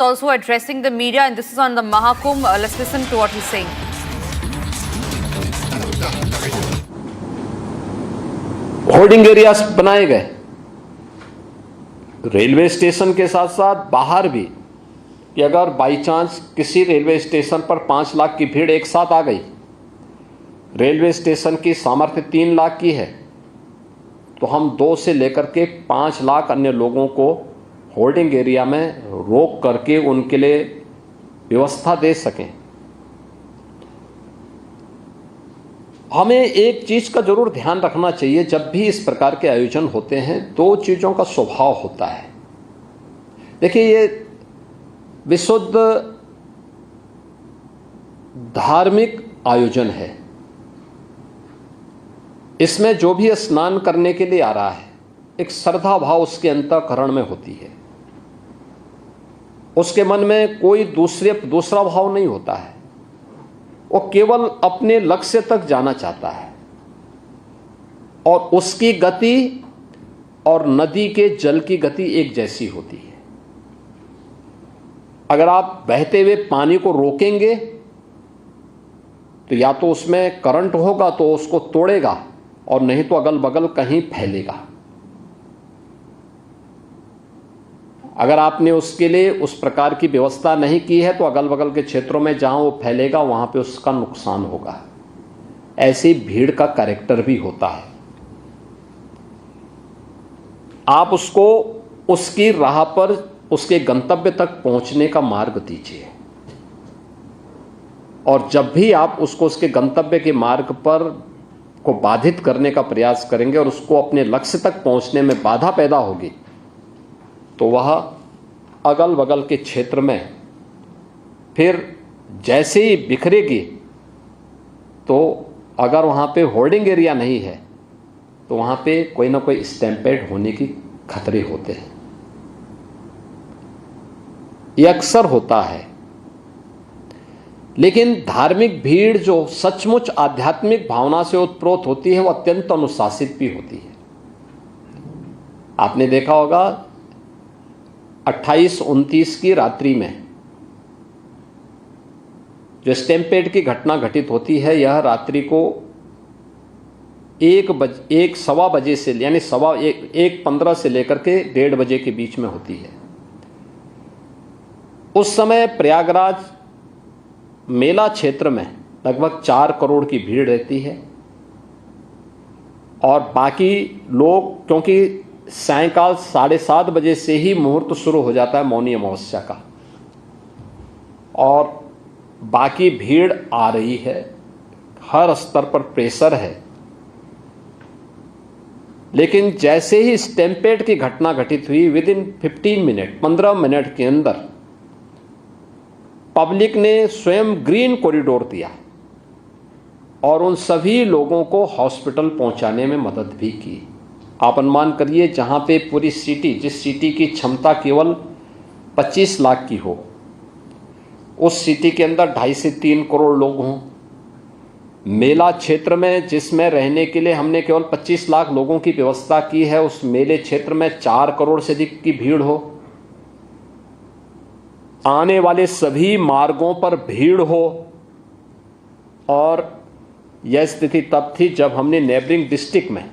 Also addressing the media, and this is on the Mahakumbh. Let's listen to what he's saying. Hoarding areas बनाए गए railway station के साथ साथ बाहर भी, कि अगर बाई चांस किसी रेलवे स्टेशन पर 5 लाख की भीड़ एक साथ आ गई, रेलवे स्टेशन की सामर्थ्य 3 लाख की है, तो हम 2 से लेकर के 5 लाख अन्य लोगों को होल्डिंग एरिया में रोक करके उनके लिए व्यवस्था दे सकें। हमें एक चीज का जरूर ध्यान रखना चाहिए, जब भी इस प्रकार के आयोजन होते हैं 2 चीजों का स्वभाव होता है। देखिए, ये विशुद्ध धार्मिक आयोजन है। इसमें जो भी स्नान करने के लिए आ रहा है, एक श्रद्धा भाव उसके अंतःकरण में होती है। उसके मन में कोई दूसरा भाव नहीं होता है। वो केवल अपने लक्ष्य तक जाना चाहता है, और उसकी गति और नदी के जल की गति एक जैसी होती है। अगर आप बहते हुए पानी को रोकेंगे तो या तो उसमें करंट होगा तो उसको तोड़ेगा, और नहीं तो अगल बगल कहीं फैलेगा। अगर आपने उसके लिए उस प्रकार की व्यवस्था नहीं की है तो अगल बगल के क्षेत्रों में जहां वो फैलेगा वहां पे उसका नुकसान होगा। ऐसी भीड़ का कैरेक्टर भी होता है। आप उसको उसकी राह पर उसके गंतव्य तक पहुंचने का मार्ग दीजिए, और जब भी आप उसको उसके गंतव्य के मार्ग पर को बाधित करने का प्रयास करेंगे और उसको अपने लक्ष्य तक पहुंचने में बाधा पैदा होगी, तो वह अगल बगल के क्षेत्र में फिर जैसे ही बिखरेगी, तो अगर वहाँ पे होल्डिंग एरिया नहीं है तो वहाँ पे कोई ना कोई स्टैम्पेड होने की खतरे होते हैं। ये अक्सर होता है। लेकिन धार्मिक भीड़ जो सचमुच आध्यात्मिक भावना से उत्प्रोत होती है, वो अत्यंत अनुशासित भी होती है। आपने देखा होगा 28-29 की रात्रि में जो स्टैम्पेड की घटना घटित होती है, यह रात्रि को 1-1:15 बजे से, यानी 1:15 से लेकर के 1:30 बजे के बीच में होती है। उस समय प्रयागराज मेला क्षेत्र में लगभग 4 करोड़ की भीड़ रहती है, और बाकी लोग, क्योंकि सायंकाल 7:30 बजे से ही मुहूर्त शुरू हो जाता है मौनी अमावस्या का, और बाकी भीड़ आ रही है, हर स्तर पर प्रेशर है। लेकिन जैसे ही स्टैम्पेड की घटना घटित हुई, विदिन 15 मिनट के अंदर पब्लिक ने स्वयं ग्रीन कॉरिडोर दिया और उन सभी लोगों को हॉस्पिटल पहुंचाने में मदद भी की। आप अनुमान करिए, जहां पे पूरी सिटी, जिस सिटी की क्षमता केवल 25 लाख की हो, उस सिटी के अंदर 2.5 से 3 करोड़ लोग हों। मेला क्षेत्र में जिसमें रहने के लिए हमने केवल 25 लाख लोगों की व्यवस्था की है, उस मेले क्षेत्र में 4 करोड़ से अधिक की भीड़ हो। आने वाले सभी मार्गों पर भीड़ हो। और यह स्थिति तब थी जब हमने नेबरिंग डिस्ट्रिक्ट में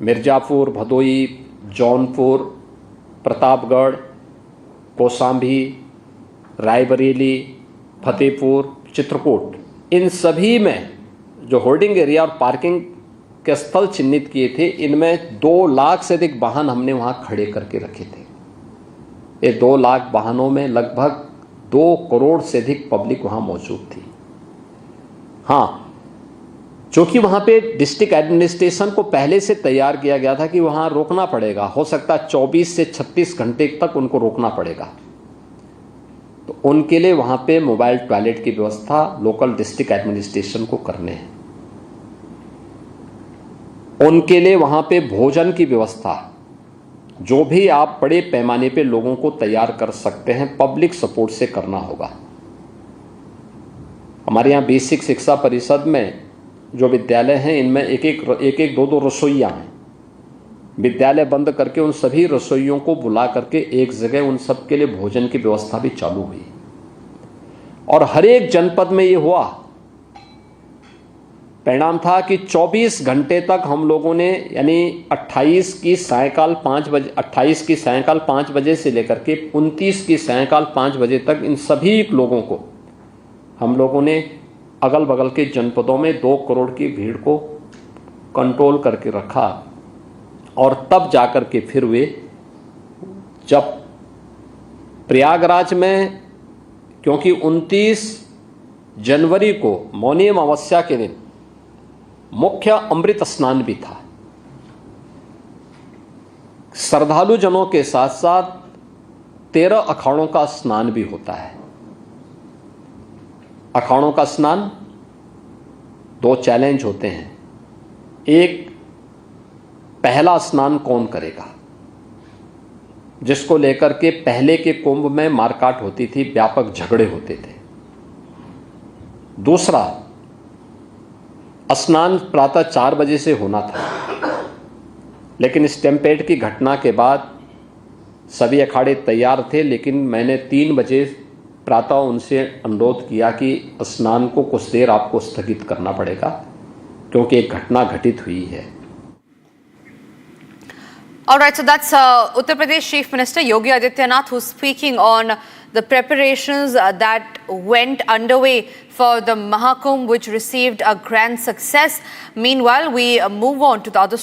मिर्जापुर, भदोई, जौनपुर, प्रतापगढ़, कौशाम्बी, रायबरेली, फतेहपुर, चित्रकूट, इन सभी में जो होल्डिंग एरिया और पार्किंग के स्थल चिन्हित किए थे, इनमें 2 लाख से अधिक वाहन हमने वहां खड़े करके रखे थे। ये 2 लाख वाहनों में लगभग 2 करोड़ से अधिक पब्लिक वहां मौजूद थी। हाँ, क्योंकि वहां पे डिस्ट्रिक्ट एडमिनिस्ट्रेशन को पहले से तैयार किया गया था कि वहां रोकना पड़ेगा, हो सकता है 24 से 36 घंटे तक उनको रोकना पड़ेगा। तो उनके लिए वहां पे मोबाइल टॉयलेट की व्यवस्था लोकल डिस्ट्रिक्ट एडमिनिस्ट्रेशन को करने हैं। उनके लिए वहां पे भोजन की व्यवस्था, जो भी आप बड़े पैमाने पे लोगों को तैयार कर सकते हैं, पब्लिक सपोर्ट से करना होगा। हमारे यहाँ बेसिक शिक्षा परिषद में जो विद्यालय हैं, इनमें एक एक 2-2 रसोइयाँ हैं। विद्यालय बंद करके उन सभी रसोइयों को बुला करके एक जगह उन सब के लिए भोजन की व्यवस्था भी चालू हुई और हर एक जनपद में ये हुआ। परिणाम था कि 24 घंटे तक हम लोगों ने यानी 28 की सायंकाल 5 बजे से लेकर के 29 की सायंकाल 5 बजे तक इन सभी लोगों को हम लोगों ने अगल बगल के जनपदों में 2 करोड़ की भीड़ को कंट्रोल करके रखा और तब जाकर के फिर वे जब प्रयागराज में, क्योंकि 29 जनवरी को मौनी अमावस्या के दिन मुख्य अमृत स्नान भी था, श्रद्धालु जनों के साथ साथ 13 अखाड़ों का स्नान भी होता है। अखाड़ों का स्नान 2 चैलेंज होते हैं। एक, पहला स्नान कौन करेगा, जिसको लेकर के पहले के कुंभ में मारकाट होती थी, व्यापक झगड़े होते थे। दूसरा, स्नान प्रातः 4 बजे से होना था, लेकिन स्टैम्पेड की घटना के बाद सभी अखाड़े तैयार थे, लेकिन मैंने 3 बजे प्रातः उनसे अनुरोध किया कि स्नान को कुछ देर आपको स्थगित करना पड़ेगा, क्योंकि एक घटना घटित हुई है। All right, so that's Uttar Pradesh Chief Minister Yogi Adityanath who's speaking on the preparations that went underway for the Mahakumbh, which received a grand success. Meanwhile, we move on to the other